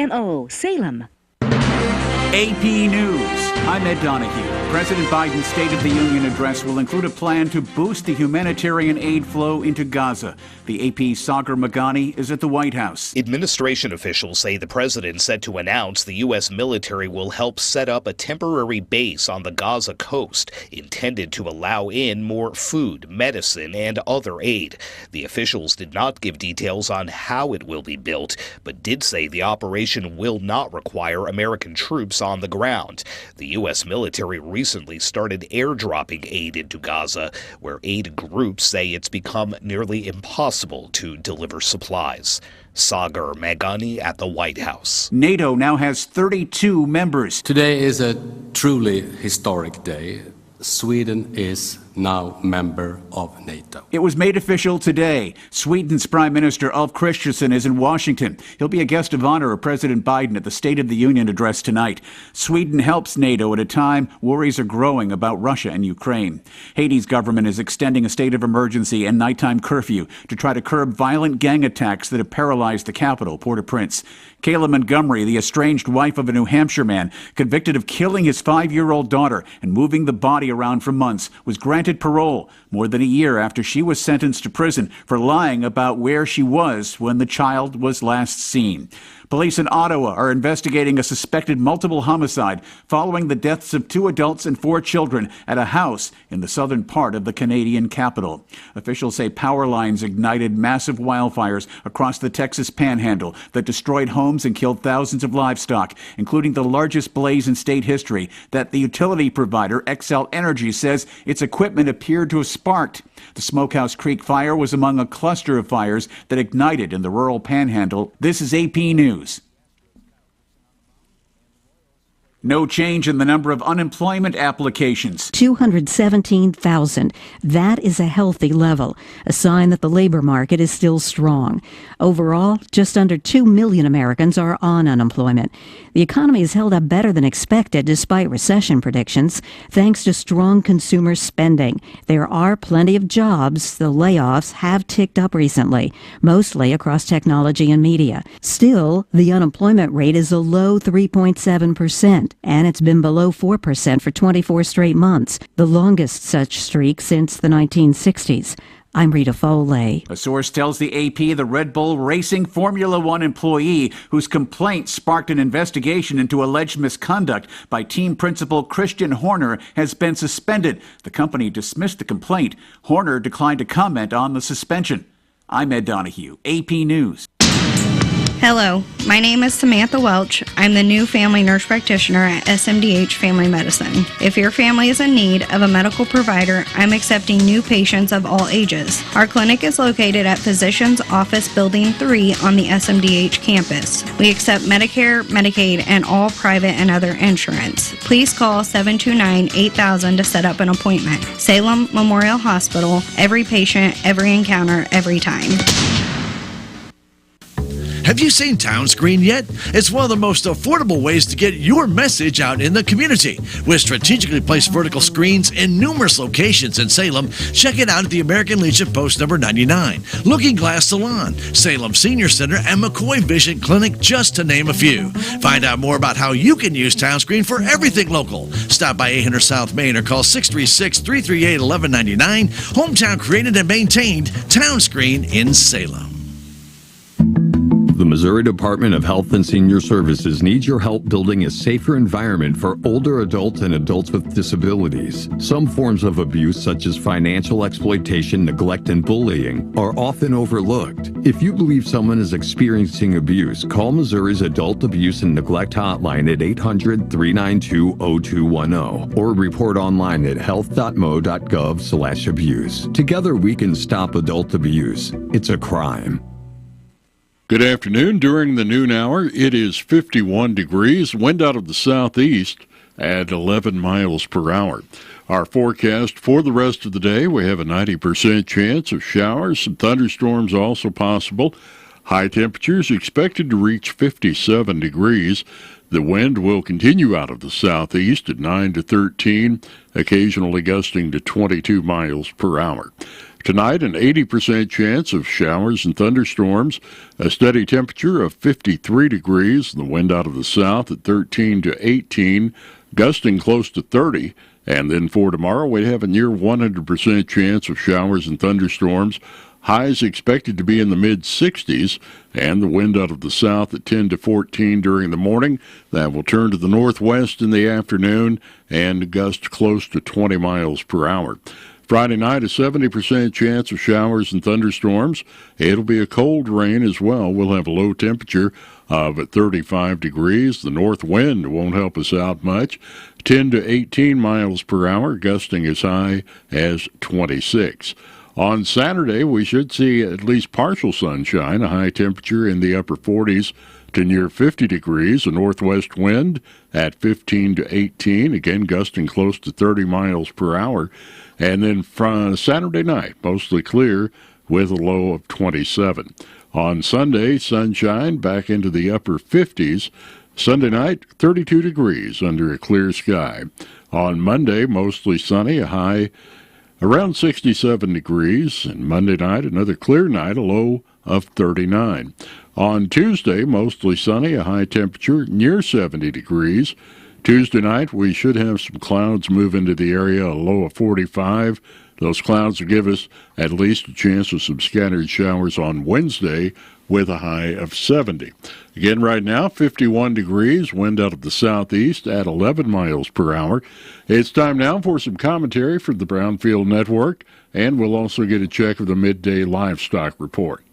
KSMO, Salem. AP News. I'm Ed Donahue. President Biden's State of the Union address will include a plan to boost the humanitarian aid flow into Gaza. The AP's Sagar Meghani is at the White House. Administration officials say the president said to announce the U.S. military will help set up a temporary base on the Gaza coast intended to allow in more food, medicine, and other aid. The officials did not give details on how it will be built, but did say the operation will not require American troops on the ground. The U.S. military recently started airdropping aid into Gaza, where aid groups say it's become nearly impossible to deliver supplies. Sagar Meghani at the White House. NATO now has 32 members. Today is a truly historic day. Sweden is now member of NATO. It was made official today. Sweden's Prime Minister Ulf Kristersson is in Washington. He'll be a guest of honor of President Biden at the State of the Union address tonight. Sweden helps NATO at a time worries are growing about Russia and Ukraine. Haiti's government is extending a state of emergency and nighttime curfew to try to curb violent gang attacks that have paralyzed the capital, Port-au-Prince. Kayla Montgomery, the estranged wife of a New Hampshire man convicted of killing his 5-year-old daughter and moving the body around for months, was granted parole more than a year after she was sentenced to prison for lying about where she was when the child was last seen. Police in Ottawa are investigating a suspected multiple homicide following the deaths of 2 adults and 4 children at a house in the southern part of the Canadian capital. Officials say power lines ignited massive wildfires across the Texas Panhandle that destroyed homes and killed thousands of livestock, including the largest blaze in state history that the utility provider Xcel Energy says its equipment appeared to have sparked. The Smokehouse Creek fire was among a cluster of fires that ignited in the rural Panhandle. This is AP News. No change in the number of unemployment applications. 217,000. That is a healthy level, a sign that the labor market is still strong. Overall, just under 2 million Americans are on unemployment. The economy has held up better than expected despite recession predictions, thanks to strong consumer spending. There are plenty of jobs. The layoffs have ticked up recently, mostly across technology and media. Still, the unemployment rate is a low 3.7%. And it's been below 4% for 24 straight months, the longest such streak since the 1960s. I'm Rita Foley. A source tells the AP the Red Bull Racing Formula One employee whose complaint sparked an investigation into alleged misconduct by team principal Christian Horner has been suspended. The company dismissed the complaint. Horner declined to comment on the suspension. I'm Ed Donahue, AP News. Hello, my name is Samantha Welch. I'm the new family nurse practitioner at SMDH Family Medicine. If your family is in need of a medical provider, I'm accepting new patients of all ages. Our clinic is located at Physicians Office Building 3 on the SMDH campus. We accept Medicare, Medicaid, and all private and other insurance. Please call 729-8000 to set up an appointment. Salem Memorial Hospital, every patient, every encounter, every time. Have you seen Town Screen yet? It's one of the most affordable ways to get your message out in the community. With strategically placed vertical screens in numerous locations in Salem, check it out at the American Legion Post number 99, Looking Glass Salon, Salem Senior Center, and McCoy Vision Clinic, just to name a few. Find out more about how you can use Town Screen for everything local. Stop by 800 South Main or call 636-338-1199. Hometown created and maintained, Town Screen in Salem. The Missouri Department of Health and Senior Services needs your help building a safer environment for older adults and adults with disabilities. Some forms of abuse, such as financial exploitation, neglect, and bullying, are often overlooked. If you believe someone is experiencing abuse, call Missouri's Adult Abuse and Neglect Hotline at 800-392-0210 or report online at health.mo.gov/abuse. Together we can stop adult abuse. It's a crime. Good afternoon. During the noon hour, it is 51 degrees, wind out of the southeast at 11 miles per hour. Our forecast for the rest of the day, we have a 90% chance of showers, some thunderstorms also possible. High temperatures expected to reach 57 degrees. The wind will continue out of the southeast at 9 to 13, occasionally gusting to 22 miles per hour. Tonight, an 80% chance of showers and thunderstorms, a steady temperature of 53 degrees, the wind out of the south at 13 to 18, gusting close to 30. And then for tomorrow, we have a near 100% chance of showers and thunderstorms. Highs expected to be in the mid-60s, and the wind out of the south at 10 to 14 during the morning. That will turn to the northwest in the afternoon and gust close to 20 miles per hour. Friday night, a 70% chance of showers and thunderstorms. It'll be a cold rain as well. We'll have a low temperature of 35 degrees. The north wind won't help us out much. 10 to 18 miles per hour, gusting as high as 26. On Saturday, we should see at least partial sunshine, a high temperature in the upper 40s to near 50 degrees, a northwest wind at 15 to 18, again gusting close to 30 miles per hour. And then from Saturday night, mostly clear with a low of 27. On Sunday, sunshine back into the upper 50s. Sunday night, 32 degrees under a clear sky. On Monday, mostly sunny, a high around 67 degrees. And Monday night, another clear night, a low of 39. On Tuesday, mostly sunny, a high temperature near 70 degrees. Tuesday night, we should have some clouds move into the area, a low of 45. Those clouds will give us at least a chance of some scattered showers on Wednesday with a high of 70. Again, right now, 51 degrees, wind out of the southeast at 11 miles per hour. It's time now for some commentary from the Brownfield Network, and we'll also get a check of the midday livestock report.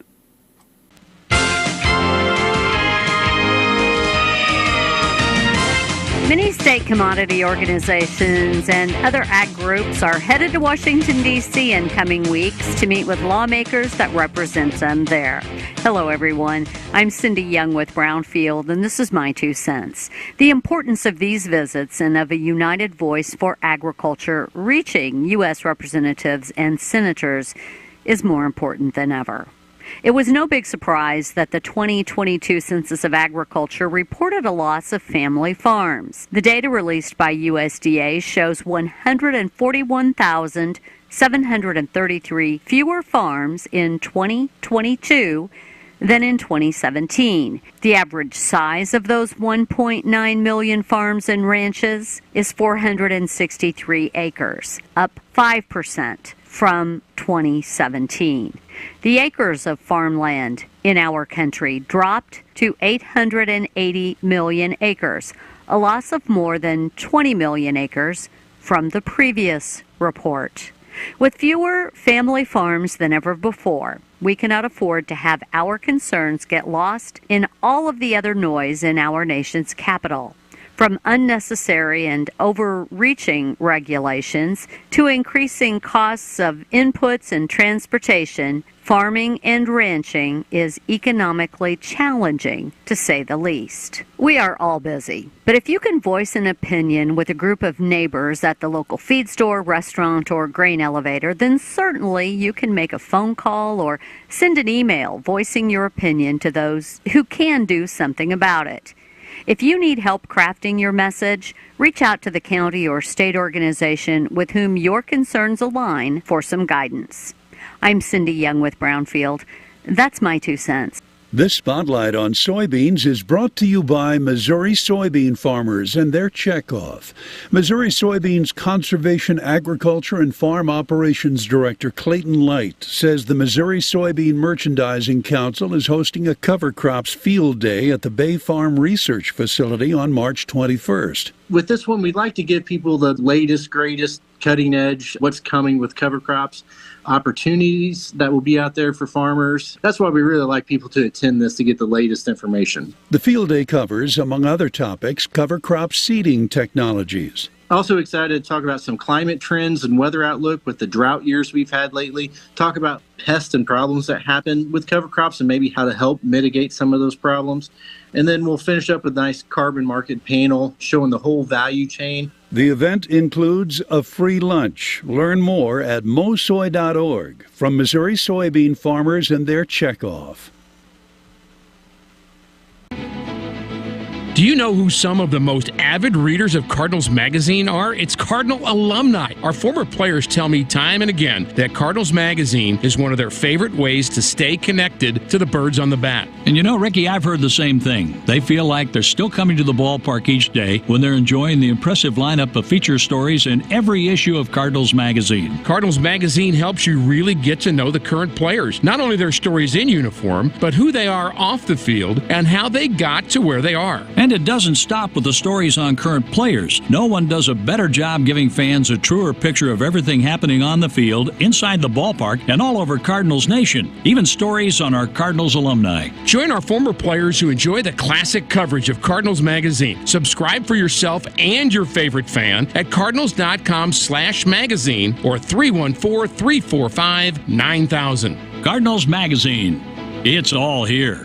Many state commodity organizations and other ag groups are headed to Washington, D.C. in coming weeks to meet with lawmakers that represent them there. Hello, everyone. I'm Cindy Young with Brownfield, and this is my 2 cents. The importance of these visits and of a united voice for agriculture reaching U.S. representatives and senators is more important than ever. It was no big surprise that the 2022 Census of Agriculture reported a loss of family farms. The data released by USDA shows 141,733 fewer farms in 2022 than in 2017. The average size of those 1.9 million farms and ranches is 463 acres, up 5% from 2017. The acres of farmland in our country dropped to 880 million acres, a loss of more than 20 million acres from the previous report. With fewer family farms than ever before, we cannot afford to have our concerns get lost in all of the other noise in our nation's capital. From unnecessary and overreaching regulations to increasing costs of inputs and transportation, farming and ranching is economically challenging, to say the least. We are all busy, but if you can voice an opinion with a group of neighbors at the local feed store, restaurant, or grain elevator, then certainly you can make a phone call or send an email voicing your opinion to those who can do something about it. If you need help crafting your message, reach out to the county or state organization with whom your concerns align for some guidance. I'm Cindy Young with Brownfield. That's my 2 cents. This spotlight on soybeans is brought to you by Missouri soybean farmers and their checkoff. Missouri Soybeans Conservation Agriculture and Farm Operations Director Clayton Light says the Missouri Soybean Merchandising Council is hosting a cover crops field day at the Bay Farm Research Facility on March 21st. With this one, we'd like to give people the latest, greatest, cutting edge, what's coming with cover crops, opportunities that will be out there for farmers. That's why we really like people to attend this, to get the latest information. The field day covers, among other topics, cover crop seeding technologies. Also excited to talk about some climate trends and weather outlook with the drought years we've had lately. Talk about pests and problems that happen with cover crops and maybe how to help mitigate some of those problems. And then we'll finish up with a nice carbon market panel showing the whole value chain. The event includes a free lunch. Learn more at mosoy.org from Missouri soybean farmers and their checkoff. Do you know who some of the most avid readers of Cardinals Magazine are? It's Cardinal alumni. Our former players tell me time and again that Cardinals Magazine is one of their favorite ways to stay connected to the birds on the bat. And you know, Ricky, I've heard the same thing. They feel like they're still coming to the ballpark each day when they're enjoying the impressive lineup of feature stories in every issue of Cardinals Magazine. Cardinals Magazine helps you really get to know the current players, not only their stories in uniform, but who they are off the field and how they got to where they are. And it doesn't stop with the stories on current players. No one does a better job giving fans a truer picture of everything happening on the field, inside the ballpark, and all over Cardinals Nation. Even stories on our Cardinals alumni. Join our former players who enjoy the classic coverage of Cardinals Magazine. Subscribe for yourself and your favorite fan at cardinals.com/magazine or 314-345-9000. Cardinals Magazine. It's all here.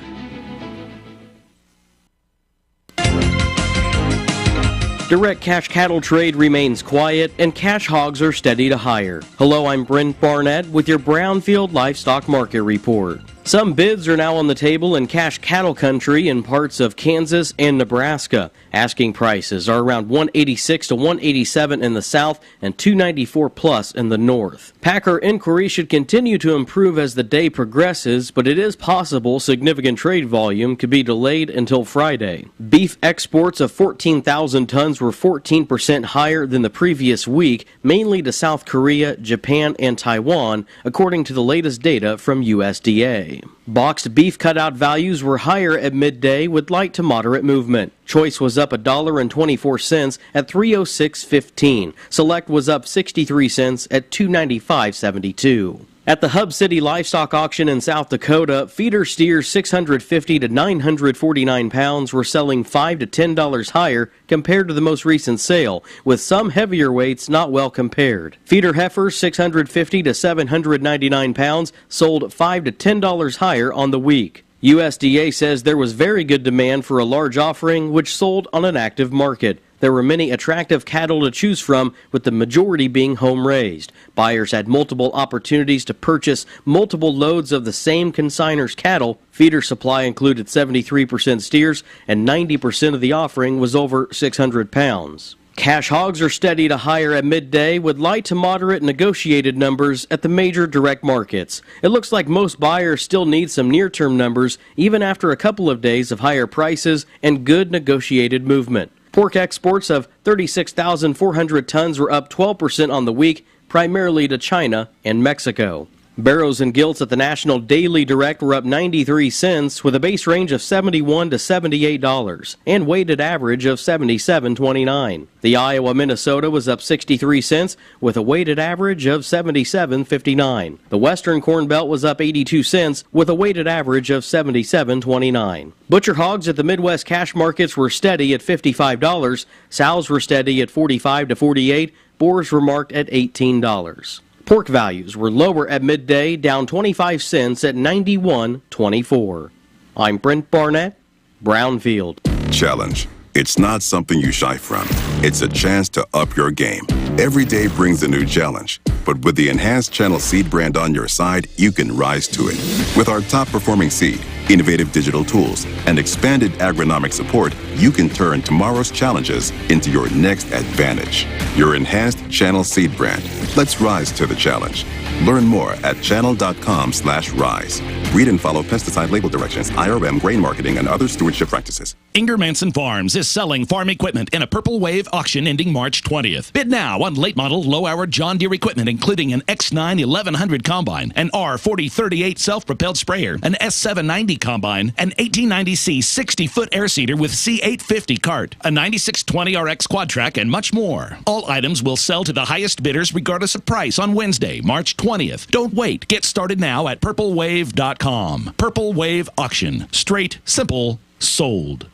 Direct cash cattle trade remains quiet and cash hogs are steady to higher. Hello, I'm Brent Barnett with your Brownfield Livestock Market Report. Some bids are now on the table in cash cattle country in parts of Kansas and Nebraska. Asking prices are around $186 to $187 in the south and $294 plus in the north. Packer inquiry should continue to improve as the day progresses, but it is possible significant trade volume could be delayed until Friday. Beef exports of 14,000 tons were 14% higher than the previous week, mainly to South Korea, Japan, and Taiwan, according to the latest data from USDA. Boxed beef cutout values were higher at midday with light to moderate movement. Choice was up $1.24 at $306.15. Select was up 63 cents at $295.72. At the Hub City Livestock Auction in South Dakota, feeder steers 650 to 949 pounds were selling $5 to $10 higher compared to the most recent sale, with some heavier weights not well compared. Feeder heifers 650 to 799 pounds sold $5 to $10 higher on the week. USDA says there was very good demand for a large offering, which sold on an active market. There were many attractive cattle to choose from, with the majority being home-raised. Buyers had multiple opportunities to purchase multiple loads of the same consignor's cattle. Feeder supply included 73% steers, and 90% of the offering was over 600 pounds. Cash hogs are steady to higher at midday, with light to moderate negotiated numbers at the major direct markets. It looks like most buyers still need some near-term numbers, even after a couple of days of higher prices and good negotiated movement. Pork exports of 36,400 tons were up 12% on the week, primarily to China and Mexico. Barrows and gilts at the National Daily Direct were up 93 cents with a base range of $71 to $78 and weighted average of $77.29. The Iowa Minnesota was up 63 cents with a weighted average of $77.59. The Western Corn Belt was up 82 cents with a weighted average of $77.29. Butcher hogs at the Midwest cash markets were steady at $55. Sows were steady at $45 to $48. Boars were marked at $18. Pork values were lower at midday, down 25 cents at $91.24. I'm Brent Barnett, Brownfield. Challenge. It's not something you shy from. It's a chance to up your game. Every day brings a new challenge. But with the enhanced Channel Seed brand on your side, you can rise to it. With our top-performing seed, innovative digital tools, and expanded agronomic support, you can turn tomorrow's challenges into your next advantage. Your enhanced Channel Seed brand. Let's rise to the challenge. Learn more at channel.com/rise. Read and follow pesticide label directions, IRM, grain marketing, and other stewardship practices. Inger Manson Farms is selling farm equipment in a Purple Wave auction ending March 20th. Bid now on late model, low-hour John Deere equipment, including an X9 1100 combine, an R4038 self-propelled sprayer, an S790 combine, an 1890C 60-foot air seeder with C850 cart, a 9620 RX quad track, and much more. All items will sell to the highest bidders regardless of price on Wednesday, March 20th. Don't wait. Get started now at purplewave.com. Purple Wave Auction. Straight, simple, sold.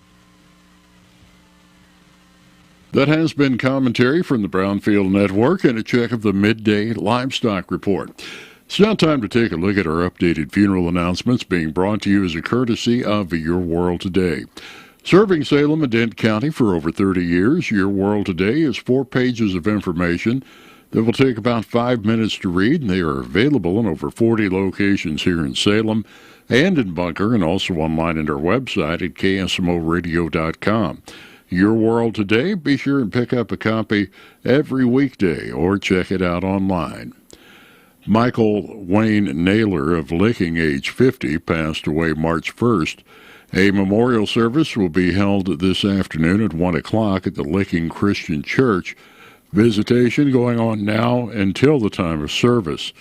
That has been commentary from the Brownfield Network and a check of the midday livestock report. It's now time to take a look at our updated funeral announcements being brought to you as a courtesy of Your World Today. Serving Salem and Dent County for over 30 years, Your World Today is 4 pages of information that will take about 5 minutes to read, and they are available in over 40 locations here in Salem and in Bunker, and also online at our website at ksmoradio.com. Your World Today, be sure and pick up a copy every weekday or check it out online. Michael Wayne Naylor of Licking, age 50, passed away March 1st. A memorial service will be held this afternoon at 1 o'clock at the Licking Christian Church. Visitation going on now until the time of service.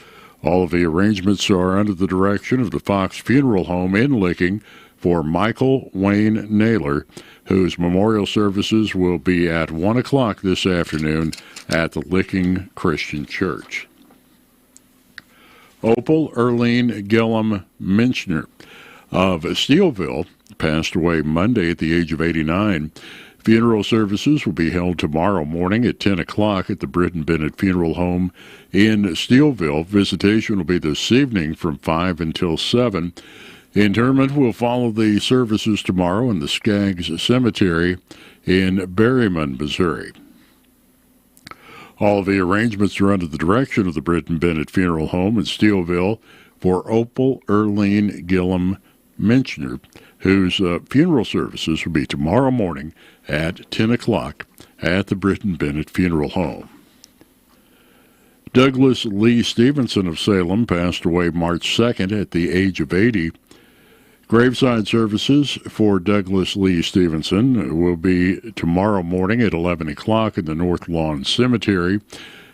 All of the arrangements are under the direction of the Fox Funeral Home in Licking for Michael Wayne Naylor, whose memorial services will be at 1 o'clock this afternoon at the Licking Christian Church. Opal Erlene Gillum Minchner of Steelville passed away Monday at the age of 89. Funeral services will be held tomorrow morning at 10 o'clock at the Britton Bennett Funeral Home in Steelville. Visitation will be this evening from 5 until 7. Interment will follow the services tomorrow in the Skaggs Cemetery in Berryman, Missouri. All of the arrangements are under the direction of the Britton Bennett Funeral Home in Steelville for Opal Erlene Gillum Minchner, whose funeral services will be tomorrow morning at 10 o'clock at the Britton Bennett Funeral Home. Douglas Lee Stevenson of Salem passed away March 2nd at the age of 80. Graveside services for Douglas Lee Stevenson will be tomorrow morning at 11 o'clock in the North Lawn Cemetery,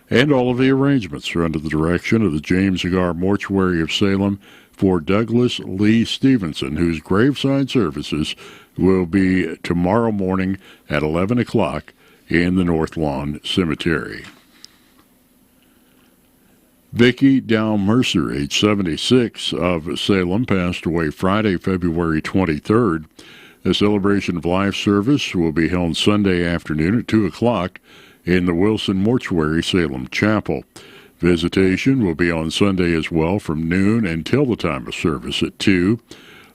and all of the arrangements are under the direction of the James Agar Mortuary of Salem for Douglas Lee Stevenson, whose graveside services will be tomorrow morning at 11 o'clock in the North Lawn Cemetery. Vicki Dow Mercer, age 76, of Salem, passed away Friday, February 23rd. A celebration of life service will be held Sunday afternoon at 2 o'clock in the Wilson Mortuary Salem Chapel. Visitation will be on Sunday as well from noon until the time of service at 2.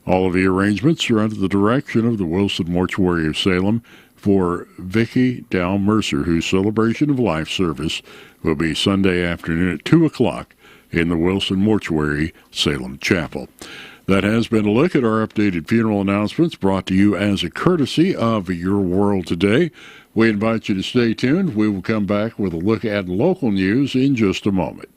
All of the arrangements are under the direction of the Wilson Mortuary of Salem for Vicki Dow Mercer, whose celebration of life service will be Sunday afternoon at 2 o'clock in the Wilson Mortuary Salem Chapel. That has been a look at our updated funeral announcements brought to you as a courtesy of Your World Today. We invite you to stay tuned. We will come back with a look at local news in just a moment.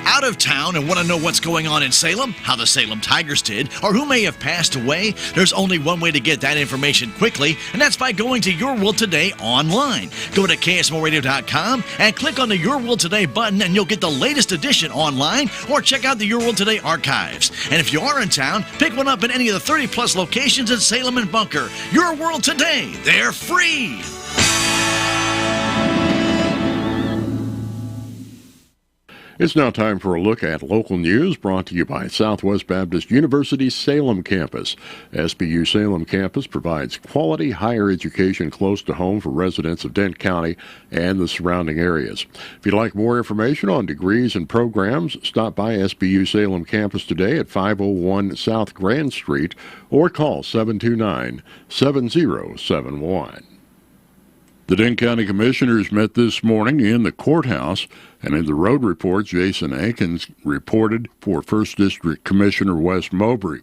Out of town and want to know what's going on in Salem, how the Salem Tigers did, or who may have passed away? There's only one way to get that information quickly, and that's by going to Your World Today online. Go to KSMOradio.com and click on the Your World Today button, and you'll get the latest edition online, or check out the Your World Today archives. And if you are in town, pick one up in any of the 30-plus locations in Salem and Bunker. Your World Today, they're free! It's now time for a look at local news brought to you by Southwest Baptist University's Salem campus. SBU Salem campus provides quality higher education close to home for residents of Dent County and the surrounding areas. If you'd like more information on degrees and programs, stop by SBU Salem campus today at 501 South Grand Street or call 729-7071. The Dent County Commissioners met this morning in the courthouse, and in the road report, Jason Akins reported for 1st District Commissioner Wes Mowbray.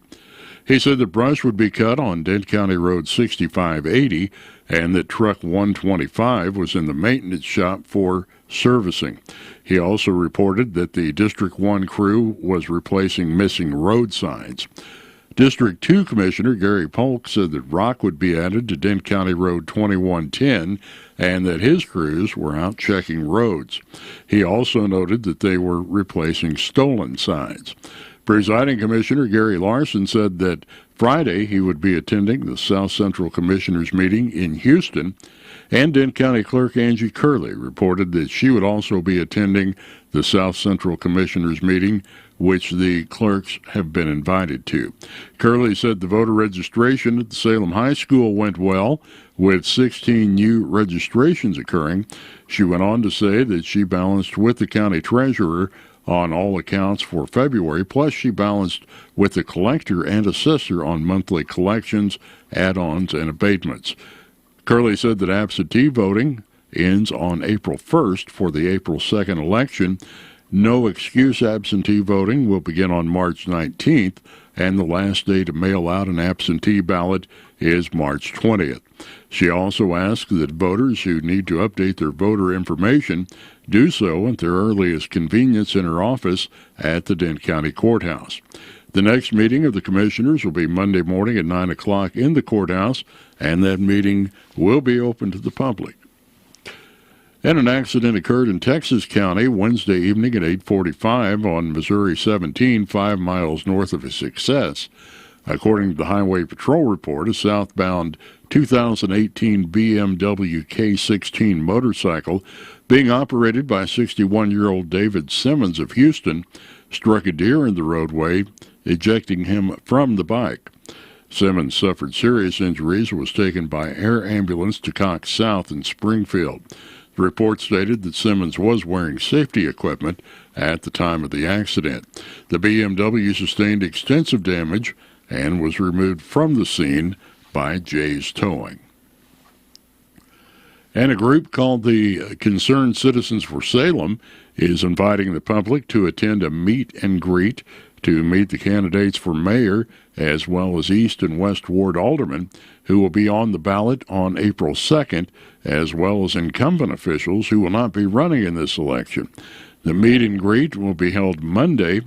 He said that brush would be cut on Dent County Road 6580 and that Truck 125 was in the maintenance shop for servicing. He also reported that the District 1 crew was replacing missing road signs. District 2 Commissioner Gary Polk said that rock would be added to Dent County Road 2110 and that his crews were out checking roads. He also noted that they were replacing stolen signs. Presiding Commissioner Gary Larson said that Friday he would be attending the South Central Commissioners meeting in Houston, and Dent County Clerk Angie Curley reported that she would also be attending the South Central Commissioners meeting, which the clerks have been invited to. Curley said the voter registration at the Salem High School went well, with 16 new registrations occurring. She went on to say that she balanced with the county treasurer on all accounts for February, plus she balanced with the collector and assessor on monthly collections, add-ons, and abatements. Curley said that absentee voting ends on April 1st for the April 2nd election, No excuse absentee voting will begin on March 19th, and the last day to mail out an absentee ballot is March 20th. She also asked that voters who need to update their voter information do so at their earliest convenience in her office at the Dent County Courthouse. The next meeting of the commissioners will be Monday morning at 9 o'clock in the courthouse, and that meeting will be open to the public. And an accident occurred in Texas County Wednesday evening at 8:45 on Missouri 17, 5 miles north of Success. According to the Highway Patrol report, a southbound 2018 BMW K16 motorcycle being operated by 61-year-old David Simmons of Houston struck a deer in the roadway, ejecting him from the bike. Simmons suffered serious injuries and was taken by air ambulance to Cox South in Springfield. The report stated that Simmons was wearing safety equipment at the time of the accident. The BMW sustained extensive damage and was removed from the scene by Jay's Towing. And a group called the Concerned Citizens for Salem is inviting the public to attend a meet and greet to meet the candidates for mayor as well as East and West Ward aldermen who will be on the ballot on April 2nd, as well as incumbent officials who will not be running in this election. The meet and greet will be held Monday,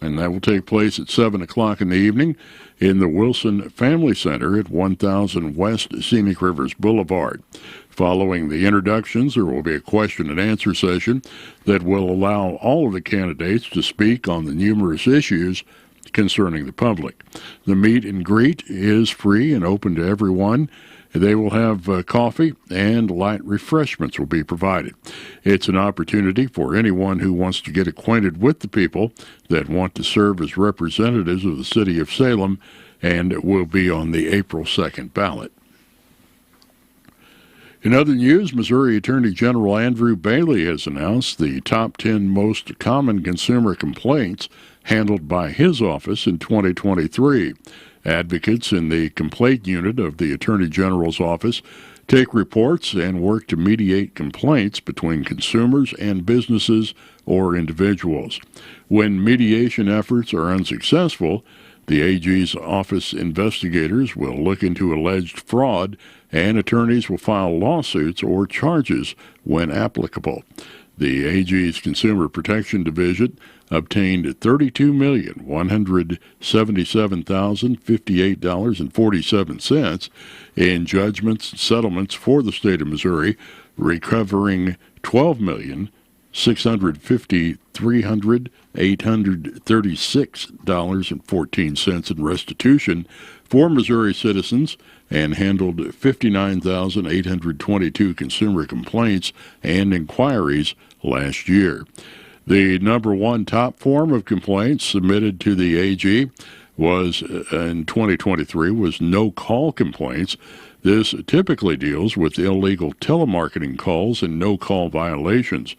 and that will take place at 7 o'clock in the evening in the Wilson Family Center at 1000 West Scenic Rivers Boulevard. Following the introductions, there will be a question and answer session that will allow all of the candidates to speak on the numerous issues concerning the public. The meet and greet is free and open to everyone. They will have coffee and light refreshments will be provided. It's an opportunity for anyone who wants to get acquainted with the people that want to serve as representatives of the city of Salem, and it will be on the April 2nd ballot. In other news, Missouri Attorney General Andrew Bailey has announced the top 10 most common consumer complaints handled by his office in 2023. Advocates in the complaint unit of the Attorney General's office take reports and work to mediate complaints between consumers and businesses or individuals. When mediation efforts are unsuccessful, the AG's office investigators will look into alleged fraud, and attorneys will file lawsuits or charges when applicable. The AG's Consumer Protection Division obtained $32,177,058.47 in judgments and settlements for the state of Missouri, recovering $12,653,836.14 in restitution for Missouri citizens, and handled 59,822 consumer complaints and inquiries last year. The number one top form of complaints submitted to the AG was in 2023 was no-call complaints. This typically deals with illegal telemarketing calls and no-call violations.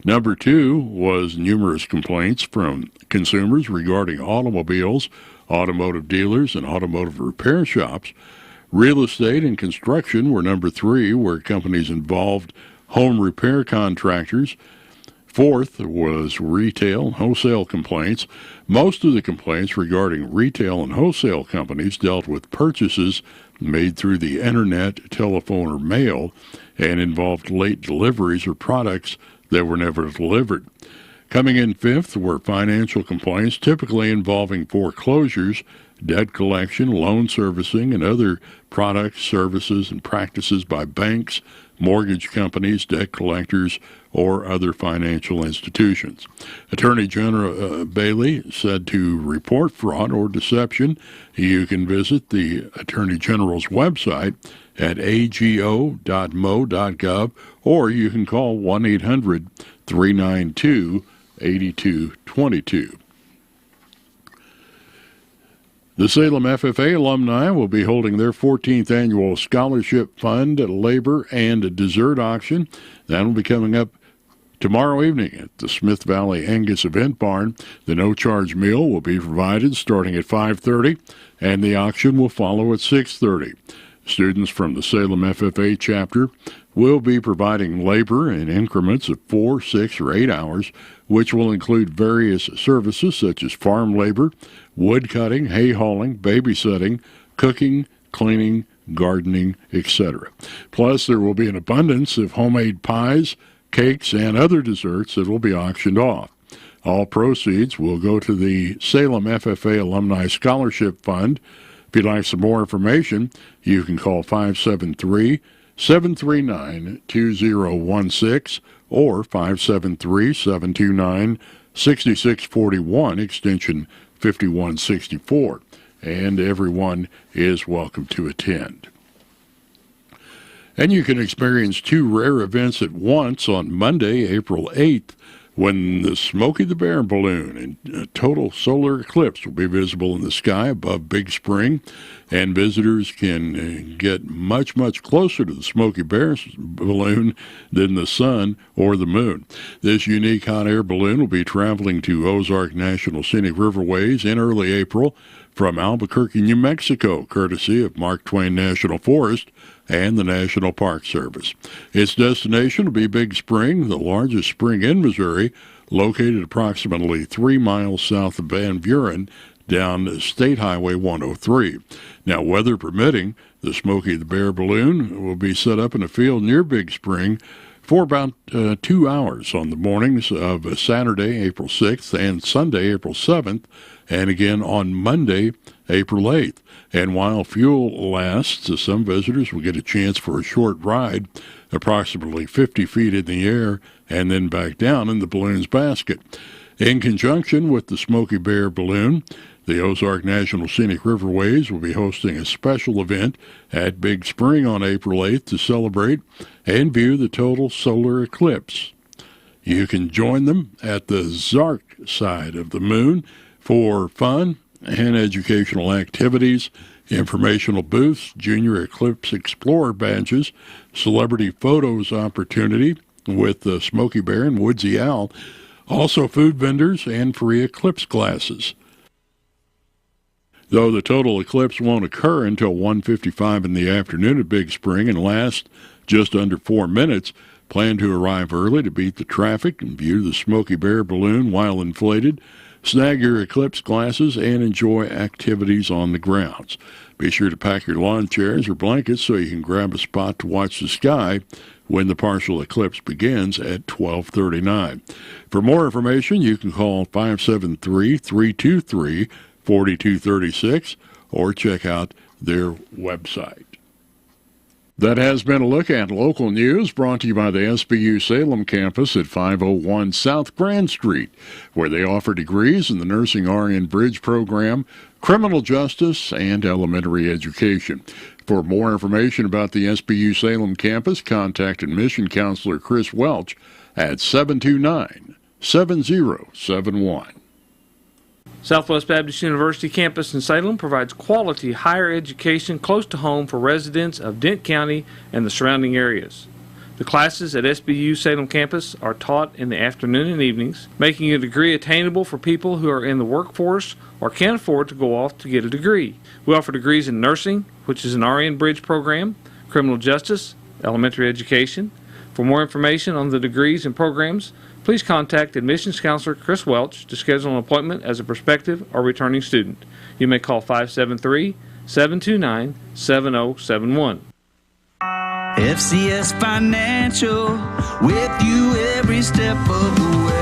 Number two was numerous complaints from consumers regarding automobiles, automotive dealers, and automotive repair shops. Real estate and construction were number three, where companies involved home repair contractors. Fourth was retail and wholesale complaints. Most of the complaints regarding retail and wholesale companies dealt with purchases made through the internet, telephone, or mail, and involved late deliveries or products that were never delivered. Coming in fifth were financial complaints, typically involving foreclosures, debt collection, loan servicing, and other products, services, and practices by banks, mortgage companies, debt collectors, or other financial institutions. Attorney General Bailey said to report fraud or deception, you can visit the Attorney General's website at ago.mo.gov, or you can call 1-800-392-8222. The Salem FFA alumni will be holding their 14th annual Scholarship Fund, Labor, and Dessert Auction. That will be coming up tomorrow evening at the Smith Valley Angus Event Barn. The no-charge meal will be provided starting at 5:30, and the auction will follow at 6:30. Students from the Salem FFA chapter will be providing labor in increments of 4, 6, or 8 hours, which will include various services such as farm labor, wood cutting, hay hauling, babysitting, cooking, cleaning, gardening, etc. Plus, there will be an abundance of homemade pies, cakes, and other desserts that will be auctioned off. All proceeds will go to the Salem FFA Alumni Scholarship Fund. If you'd like some more information, you can call 573-739-2016 or 573-729-6641, extension 5164. And everyone is welcome to attend. And you can experience two rare events at once on Monday, April 8th, when the Smokey the Bear balloon and a total solar eclipse will be visible in the sky above Big Spring, and visitors can get much, much closer to the Smokey Bear balloon than the sun or the moon. This unique hot air balloon will be traveling to Ozark National Scenic Riverways in early April from Albuquerque, New Mexico, courtesy of Mark Twain National Forest and the National Park Service. Its destination will be Big Spring, the largest spring in Missouri, located approximately 3 miles south of Van Buren down State Highway 103. Now, weather permitting, the Smokey the Bear balloon will be set up in a field near Big Spring for about 2 hours on the mornings of Saturday, April 6th, and Sunday, April 7th, and again on Monday, April 8th. And while fuel lasts, some visitors will get a chance for a short ride, approximately 50 feet in the air, and then back down in the balloon's basket. In conjunction with the Smokey Bear balloon, the Ozark National Scenic Riverways will be hosting a special event at Big Spring on April 8th to celebrate and view the total solar eclipse. You can join them at the Zark side of the moon for fun and educational activities, informational booths, Junior Eclipse Explorer badges, celebrity photos opportunity with the Smokey Bear and Woodsy Owl, also food vendors and free eclipse classes. Though the total eclipse won't occur until 1:55 in the afternoon at Big Spring and last just under 4 minutes, plan to arrive early to beat the traffic and view the Smokey Bear balloon while inflated. Snag your eclipse glasses and enjoy activities on the grounds. Be sure to pack your lawn chairs or blankets so you can grab a spot to watch the sky when the partial eclipse begins at 12:39. For more information, you can call 573-323-4236 or check out their website. That has been a look at local news brought to you by the SBU Salem campus at 501 South Grand Street, where they offer degrees in the nursing RN Bridge program, criminal justice, and elementary education. For more information about the SBU Salem campus, contact admission counselor Chris Welch at 729-7071. Southwest Baptist University campus in Salem provides quality higher education close to home for residents of Dent County and the surrounding areas. The classes at SBU Salem campus are taught in the afternoon and evenings, making a degree attainable for people who are in the workforce or can't afford to go off to get a degree. We offer degrees in nursing, which is an RN Bridge program, criminal justice, elementary education. For more information on the degrees and programs, please contact admissions counselor Chris Welch to schedule an appointment as a prospective or returning student. You may call 573-729-7071. FCS Financial, with you every step of the way.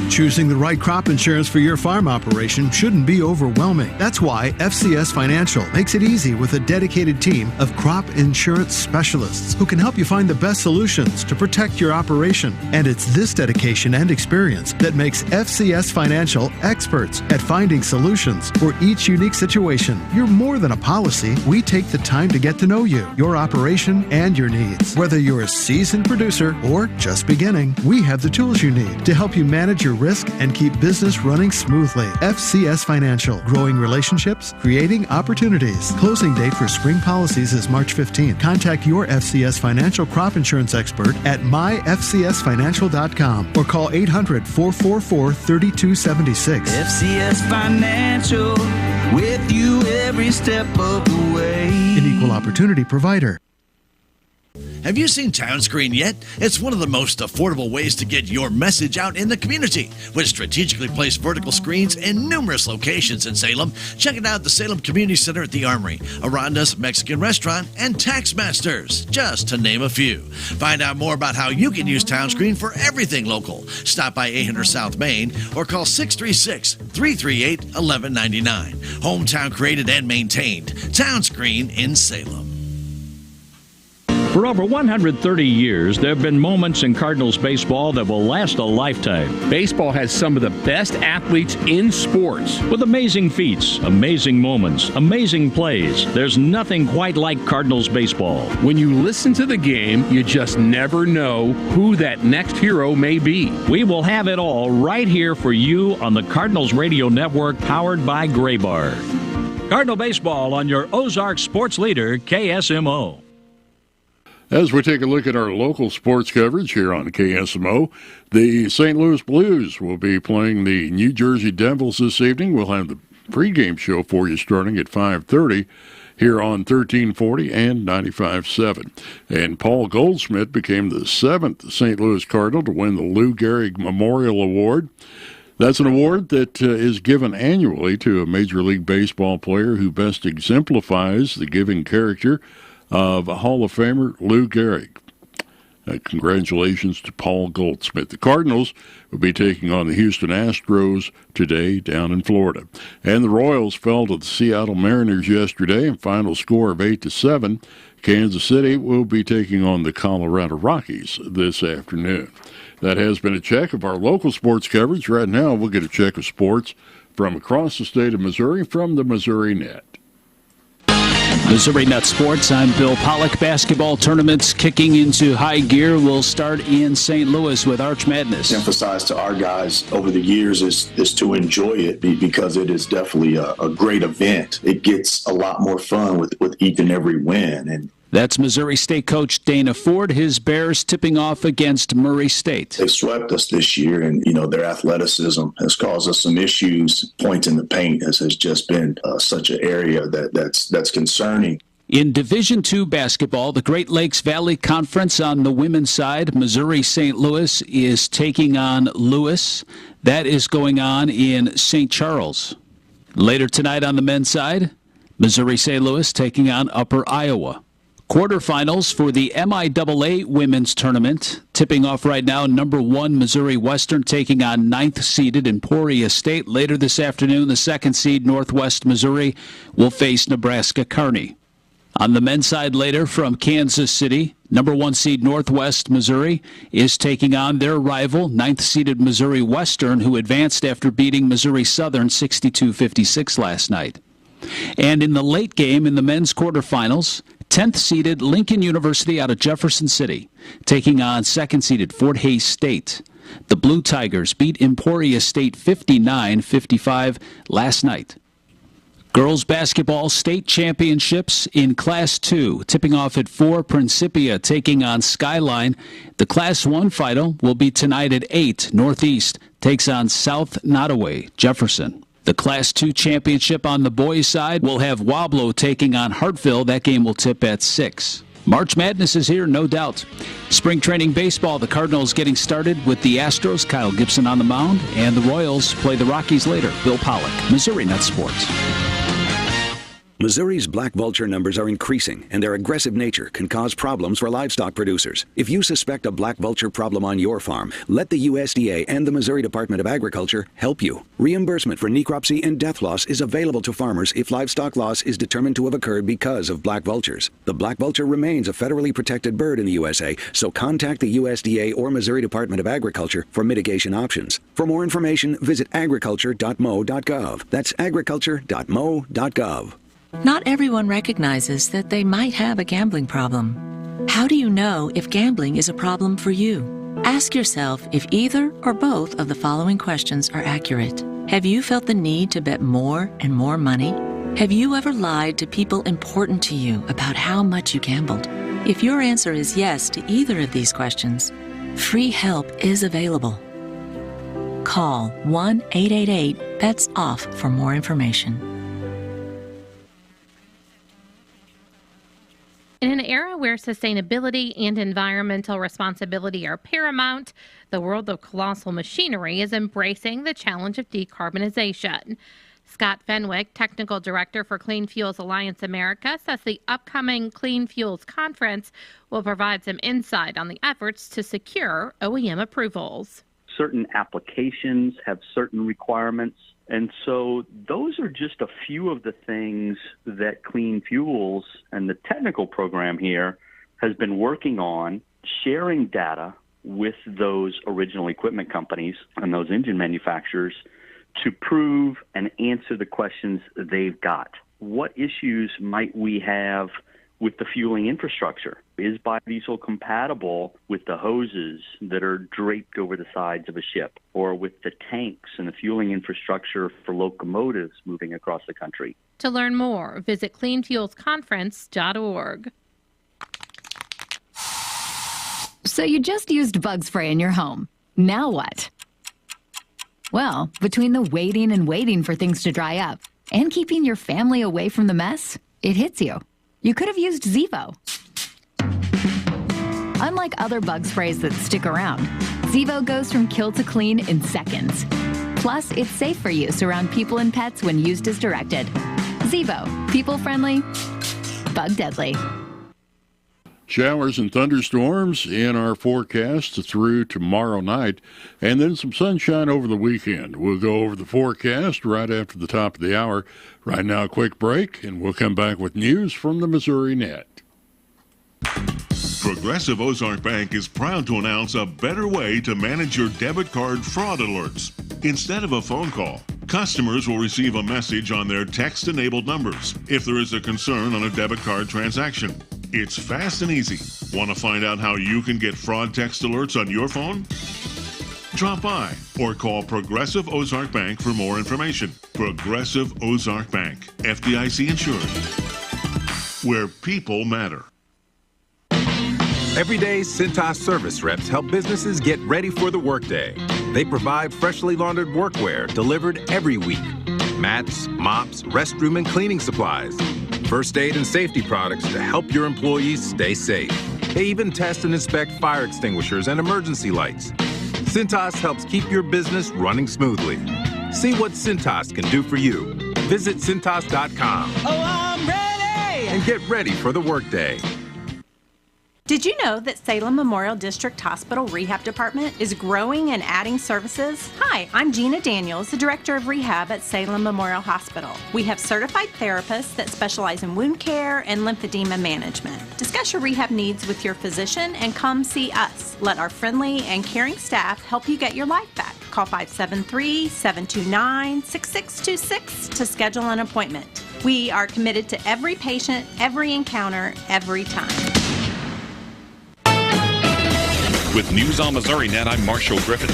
Choosing the right crop insurance for your farm operation shouldn't be overwhelming. That's why FCS Financial makes it easy with a dedicated team of crop insurance specialists who can help you find the best solutions to protect your operation. And it's this dedication and experience that makes FCS Financial experts at finding solutions for each unique situation. You're more than a policy. We take the time to get to know you, your operation, and your needs. Whether you're a seasoned producer or just beginning, we have the tools you need to help you manage your risk and keep business running smoothly. FCS Financial, growing relationships, creating opportunities. Closing date for spring policies is March 15th. Contact your FCS Financial crop insurance expert at myfcsfinancial.com or call 800-444-3276. FCS Financial, with you every step of the way. An equal opportunity provider. Have you seen Town Screen yet? It's one of the most affordable ways to get your message out in the community. With strategically placed vertical screens in numerous locations in Salem, check it out at the Salem Community Center at the Armory, Aranda's Mexican Restaurant, and Tax Masters, just to name a few. Find out more about how you can use Town Screen for everything local. Stop by 800 South Main or call 636-338-1199. Hometown created and maintained. Town Screen in Salem. For over 130 years, there have been moments in Cardinals baseball that will last a lifetime. Baseball has some of the best athletes in sports. With amazing feats, amazing moments, amazing plays, there's nothing quite like Cardinals baseball. When you listen to the game, you just never know who that next hero may be. We will have it all right here for you on the Cardinals Radio Network, powered by Graybar. Cardinal baseball on your Ozark sports leader, KSMO. As we take a look at our local sports coverage here on KSMO, the St. Louis Blues will be playing the New Jersey Devils this evening. We'll have the pregame show for you starting at 5:30 here on 1340 and 95.7. And Paul Goldschmidt became the 7th St. Louis Cardinal to win the Lou Gehrig Memorial Award. That's an award that is given annually to a Major League Baseball player who best exemplifies the giving character of Hall of Famer Lou Gehrig. Congratulations to Paul Goldschmidt. The Cardinals will be taking on the Houston Astros today down in Florida. And the Royals fell to the Seattle Mariners yesterday, a final score of 8-7. Kansas City will be taking on the Colorado Rockies this afternoon. That has been a check of our local sports coverage. Right now, we'll get a check of sports from across the state of Missouri from the Missouri Net. Missouri Net Sports, I'm Bill Pollock. Basketball tournaments kicking into high gear will start in St. Louis with Arch Madness. Emphasize to our guys over the years is to enjoy it because it is definitely a great event. It gets a lot more fun with each and every win. And that's Missouri State coach Dana Ford, his Bears tipping off against Murray State. They swept us this year, and, their athleticism has caused us some issues. Points in the paint has just been such an area that's concerning. In Division II basketball, the Great Lakes Valley Conference on the women's side, Missouri St. Louis is taking on Lewis. That is going on in St. Charles. Later tonight on the men's side, Missouri St. Louis taking on Upper Iowa. Quarterfinals for the MIAA women's tournament. Tipping off right now, number 1 Missouri Western taking on 9th-seeded Emporia State. Later this afternoon, the 2nd seed Northwest Missouri will face Nebraska Kearney. On the men's side later from Kansas City, number 1 seed Northwest Missouri is taking on their rival, 9th-seeded Missouri Western, who advanced after beating Missouri Southern 62-56 last night. And in the late game in the men's quarterfinals, 10th-seeded Lincoln University out of Jefferson City, taking on 2nd-seeded Fort Hays State. The Blue Tigers beat Emporia State 59-55 last night. Girls basketball state championships in Class 2, tipping off at 4, Principia taking on Skyline. The Class 1 final will be tonight at 8. Northeast takes on South Nottoway, Jefferson. The Class 2 championship on the boys' side will have Wablo taking on Hartville. That game will tip at 6. March Madness is here, no doubt. Spring training baseball, the Cardinals getting started with the Astros, Kyle Gibson on the mound, and the Royals play the Rockies later. Bill Pollock, Missouri Net Sports. Missouri's black vulture numbers are increasing, and their aggressive nature can cause problems for livestock producers. If you suspect a black vulture problem on your farm, let the USDA and the Missouri Department of Agriculture help you. Reimbursement for necropsy and death loss is available to farmers if livestock loss is determined to have occurred because of black vultures. The black vulture remains a federally protected bird in the USA, so contact the USDA or Missouri Department of Agriculture for mitigation options. For more information, visit agriculture.mo.gov. That's agriculture.mo.gov. Not everyone recognizes that they might have a gambling problem. How do you know if gambling is a problem for you? Ask yourself if either or both of the following questions are accurate. Have you felt the need to bet more and more money? Have you ever lied to people important to you about how much you gambled? If your answer is yes to either of these questions, free help is available. Call 1-888-BETS-OFF for more information. In an era where sustainability and environmental responsibility are paramount, the world of colossal machinery is embracing the challenge of decarbonization. Scott Fenwick, Technical Director for Clean Fuels Alliance America, says the upcoming Clean Fuels Conference will provide some insight on the efforts to secure OEM approvals. Certain applications have certain requirements. And so those are just a few of the things that Clean Fuels and the technical program here has been working on, sharing data with those original equipment companies and those engine manufacturers to prove and answer the questions they've got. What issues might we have with the fueling infrastructure? Is biodiesel compatible with the hoses that are draped over the sides of a ship, or with the tanks and the fueling infrastructure for locomotives moving across the country? To learn more, visit cleanfuelsconference.org. So you just used bug spray in your home. Now what? Well, between the waiting for things to dry up and keeping your family away from the mess, it hits you. You could have used Zevo. Unlike other bug sprays that stick around, Zevo goes from kill to clean in seconds. Plus, it's safe for use around people and pets when used as directed. Zevo, people-friendly, bug-deadly. Showers and thunderstorms in our forecast through tomorrow night, and then some sunshine over the weekend. We'll go over the forecast right after the top of the hour. Right now, a quick break, and we'll come back with news from the Missouri Net. Progressive Ozark Bank is proud to announce a better way to manage your debit card fraud alerts. Instead of a phone call, customers will receive a message on their text-enabled numbers if there is a concern on a debit card transaction. It's fast and easy. Want to find out how you can get fraud text alerts on your phone? Drop by or call Progressive Ozark Bank for more information. Progressive Ozark Bank, FDIC insured, where people matter. Every day, Cintas service reps help businesses get ready for the workday. They provide freshly laundered workwear delivered every week. Mats, mops, restroom and cleaning supplies. First aid and safety products to help your employees stay safe. They even test and inspect fire extinguishers and emergency lights. Cintas helps keep your business running smoothly. See what Cintas can do for you. Visit Cintas.com. Oh, I'm ready! And get ready for the workday. Did you know that Salem Memorial District Hospital Rehab Department is growing and adding services? Hi, I'm Gina Daniels, the Director of Rehab at Salem Memorial Hospital. We have certified therapists that specialize in wound care and lymphedema management. Discuss your rehab needs with your physician and come see us. Let our friendly and caring staff help you get your life back. Call 573-729-6626 to schedule an appointment. We are committed to every patient, every encounter, every time. With News on Missouri Net, I'm Marshall Griffin.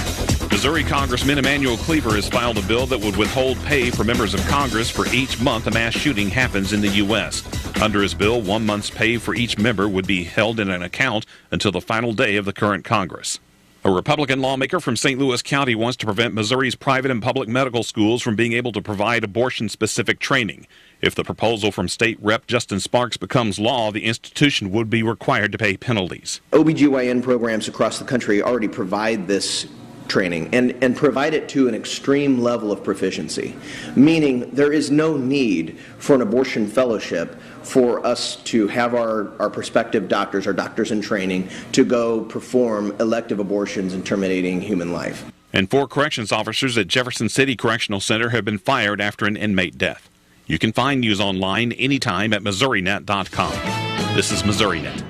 Missouri Congressman Emanuel Cleaver has filed a bill that would withhold pay for members of Congress for each month a mass shooting happens in the U.S. Under his bill, 1 month's pay for each member would be held in an account until the final day of the current Congress. A Republican lawmaker from St. Louis County wants to prevent Missouri's private and public medical schools from being able to provide abortion-specific training. If the proposal from State Rep. Justin Sparks becomes law, the institution would be required to pay penalties. OBGYN programs across the country already provide this training and provide it to an extreme level of proficiency, meaning there is no need for an abortion fellowship for us to have our prospective doctors, our doctors in training, to go perform elective abortions and terminating human life. And 4 corrections officers at Jefferson City Correctional Center have been fired after an inmate death. You can find news online anytime at MissouriNet.com. This is MissouriNet.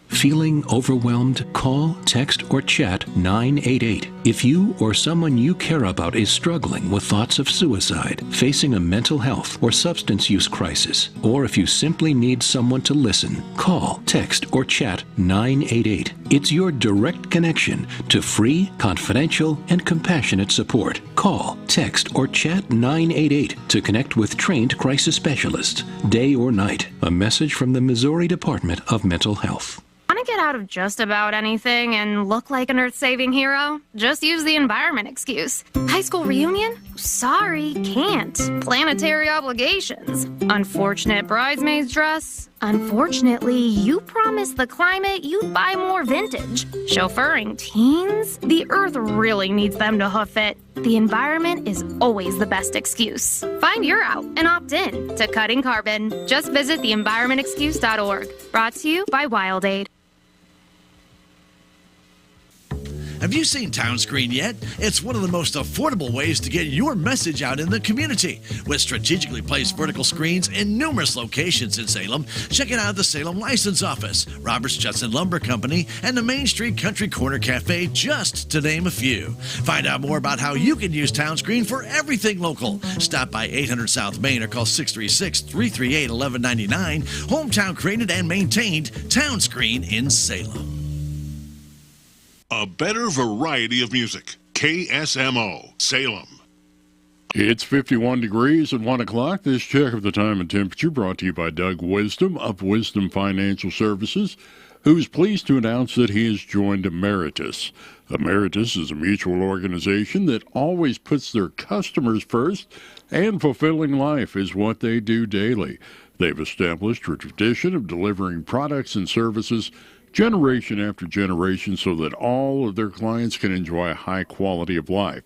Feeling overwhelmed? Call, text, or chat 988. If you or someone you care about is struggling with thoughts of suicide, facing a mental health or substance use crisis, or if you simply need someone to listen, call, text, or chat 988. It's your direct connection to free, confidential, and compassionate support. Call, text, or chat 988 to connect with trained crisis specialists, day or night. A message from the Missouri Department of Mental Health. Want Want to get out of just about anything and look like an earth-saving hero? Just use the environment excuse. High school reunion? Sorry, can't. Planetary obligations. Unfortunate bridesmaid's dress? Unfortunately, you promised the climate you'd buy more vintage. Chauffeuring teens? The earth really needs them to hoof it. The environment is always the best excuse. Find your out and opt in to cutting carbon. Just visit theenvironmentexcuse.org. Brought to you by WildAid. Have you seen Town Screen yet? It's one of the most affordable ways to get your message out in the community. With strategically placed vertical screens in numerous locations in Salem, check it out at the Salem License Office, Roberts Judson Lumber Company, and the Main Street Country Corner Cafe, just to name a few. Find out more about how you can use Town Screen for everything local. Stop by 800 South Main or call 636-338-1199. Hometown created and maintained Town Screen in Salem. A better variety of music. KSMO, Salem. It's 51 degrees at 1 o'clock. This check of the time and temperature brought to you by Doug Wisdom of Wisdom Financial Services, who's pleased to announce that he has joined Emeritus. Emeritus is a mutual organization that always puts their customers first, and fulfilling life is what they do daily. They've established a tradition of delivering products and services generation after generation so that all of their clients can enjoy a high quality of life.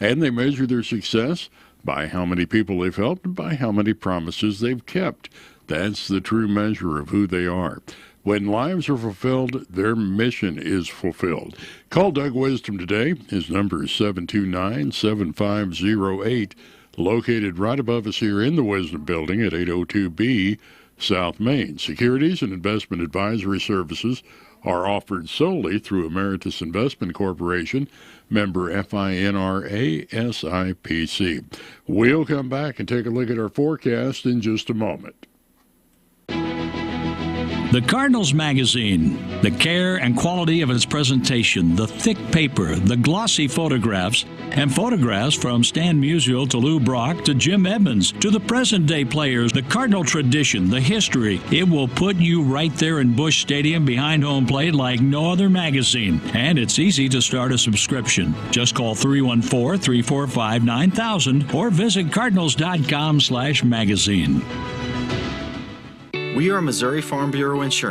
And they measure their success by how many people they've helped and by how many promises they've kept. That's the true measure of who they are. When lives are fulfilled, their mission is fulfilled. Call Doug Wisdom today. His number is 729-7508, located right above us here in the Wisdom Building at 802B South Main. Securities and investment advisory services are offered solely through Emeritus Investment Corporation, member FINRA SIPC. We'll come back and take a look at our forecast in just a moment. The Cardinals magazine, the care and quality of its presentation, the thick paper, the glossy photographs, and photographs from Stan Musial to Lou Brock to Jim Edmonds to the present-day players, the Cardinal tradition, the history. It will put you right there in Busch Stadium behind home plate like no other magazine. And it's easy to start a subscription. Just call 314-345-9000 or visit cardinals.com/magazine. We are Missouri Farm Bureau Insurance.